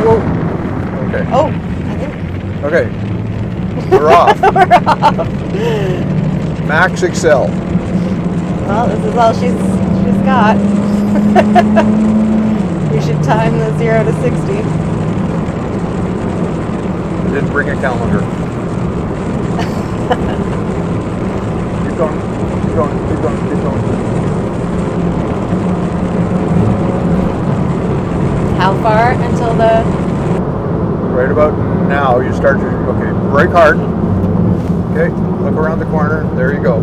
whoa. Okay. Oh, I think. Okay. We're off. We're off. Max Excel. Well, this is all she's got. We should time the 0 to 60. Didn't bring a calendar. Keep going. Keep going. Keep going. Keep going. How far until the... Right about now, you start to, okay, brake hard. Okay, look around the corner. There you go.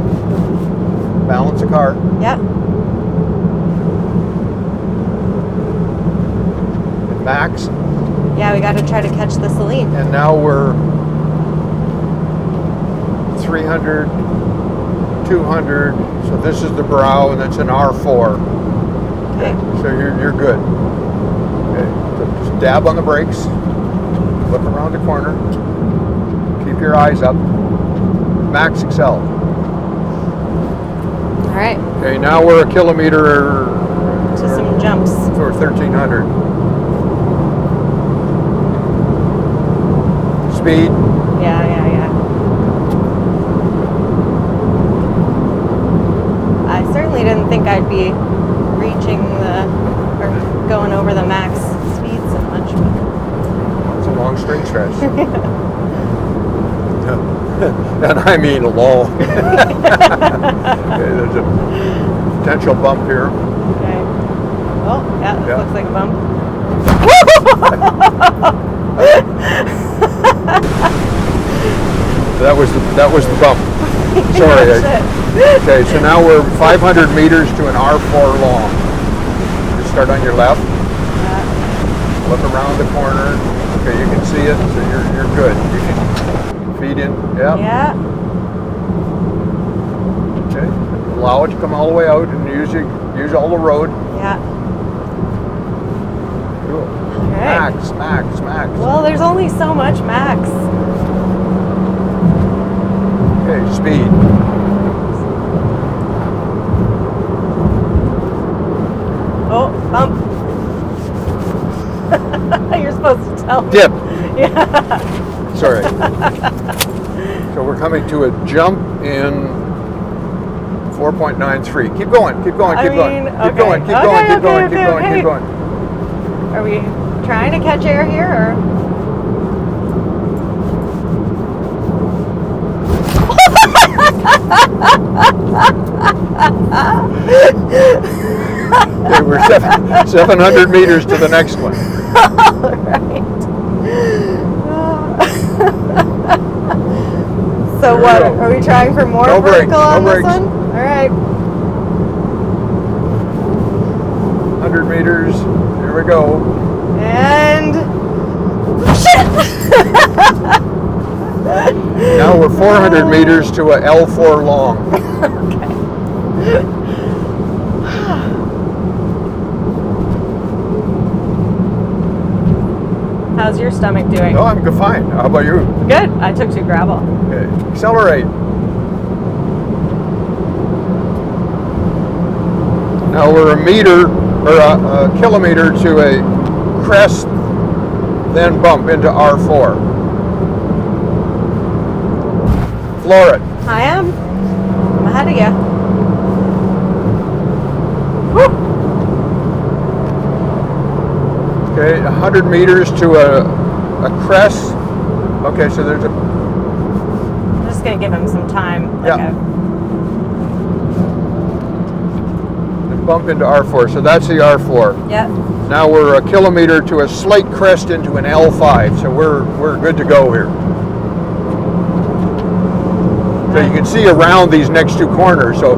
Balance the car. Yeah. Max. Yeah, we got to try to catch the Celine. And now we're 300, 200. So this is the brow, and that's an R4. Okay. So you're good. Okay. So just dab on the brakes. Look around the corner. Keep your eyes up. Max Excel. All right. Okay, now we're a kilometer To some jumps. for 1,300. Speed. Yeah. I certainly didn't think I'd be reaching or going over the max speed so much. It's a long straight stretch. And I mean long. Okay, there's a potential bump here. Okay. Oh, yeah, this looks like a bump. That was the bump. Sorry. Okay, so now we're 500 meters to an R4 long. Just start on your left. Look around the corner. Okay, you can see it, so you're good. You can feed in. Yeah. Okay. Allow it to come all the way out and use all the road. Yeah. Cool. Right. Max. Well, there's only so much max. Okay, speed. Oh, bump. You're supposed to tell me. Dip. Yeah. Sorry. So we're coming to a jump in 4.93. Keep going. Keep going. Keep going. Are we trying to catch air here, or? Okay, we're 700 meters to the next one. All right. So what? Are we trying for more vertical on this one? All right. 100 meters. Here we go. And shit. Now we're 400 meters to a L4 long. Okay. How's your stomach doing? Oh, I'm fine. How about you? Good. I took 2 gravel. Okay. Accelerate. Now we're a kilometer to a crest, then bump into R4. Floor it. I am. I'm ahead of you. Woo. Okay, 100 meters to a crest. Okay, so there's a... I'm just going to give him some time. Yeah. Bump into R4, so that's the R4. Yep. Now we're a kilometer to a slight crest into an L5, so we're good to go here. So you can see around these next 2 corners. So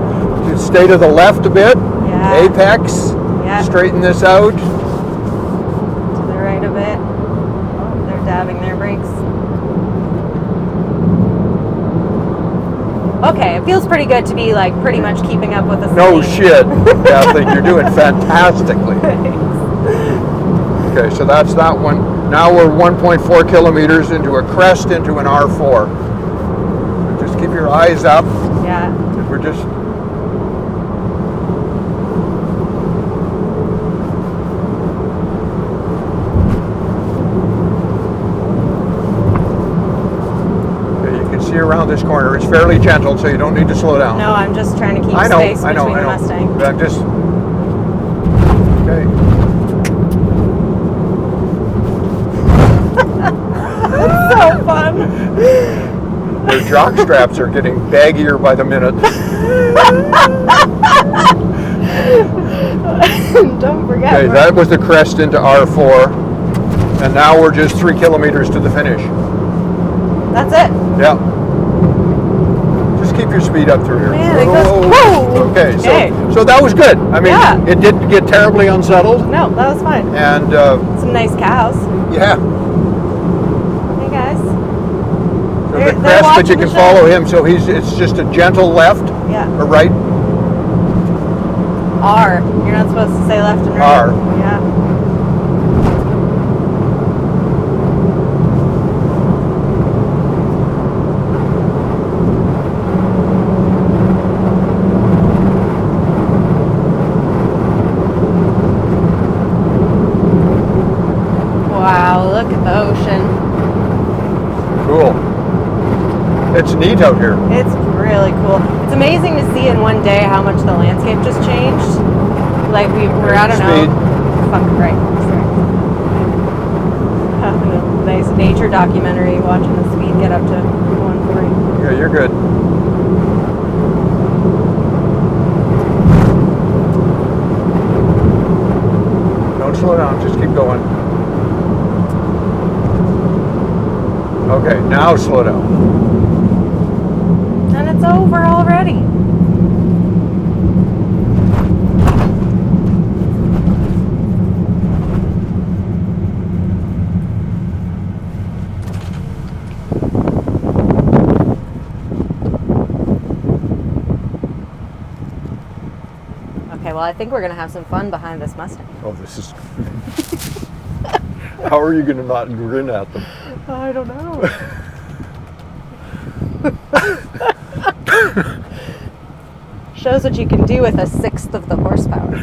just stay to the left a bit. Yeah. Apex. Yeah. Straighten this out. To the right a bit. Oh, they're dabbing their brakes. Okay, it feels pretty good to be like pretty much keeping up with the No Celine. shit, Kathleen, you're doing fantastically. Okay, so that's that one. Now we're 1.4 kilometers into a crest into an R4. So just keep your eyes up. Yeah. We're just... around this corner. It's fairly gentle, so you don't need to slow down. No, I'm just trying to keep I know, space I know, between I the know. Mustang. But I'm just okay. That's so fun. Their jock straps are getting baggier by the minute. Don't forget. Okay, that was the crest into R4, and now we're just 3 kilometers to the finish. That's it. Yeah. Just keep your speed up through here. Man, it goes. Whoa. Okay, so that was good. I mean, Yeah. it didn't get terribly unsettled, No, that was fine. and Some nice cows. yeah. Hey guys. So They're the crest, but watching you the can show. follow him. So it's just a gentle left Yeah. or right. R. You're not supposed to say left and right. R. Yeah. Wow, look at the ocean. Cool. It's neat out here. It's really cool. It's amazing to see in one day how much the landscape just changed. Like we're I don't Speed. know. Fuck right. Sorry. Having a nice nature documentary, watching the speed get up to 140. Yeah, you're good. Don't slow down. Just keep going. Okay, now slow down. And it's over already. Okay, well, I think we're going to have some fun behind this Mustang. Oh, this is. How are you going to not grin at them? I don't know. Shows what you can do with a sixth of the horsepower.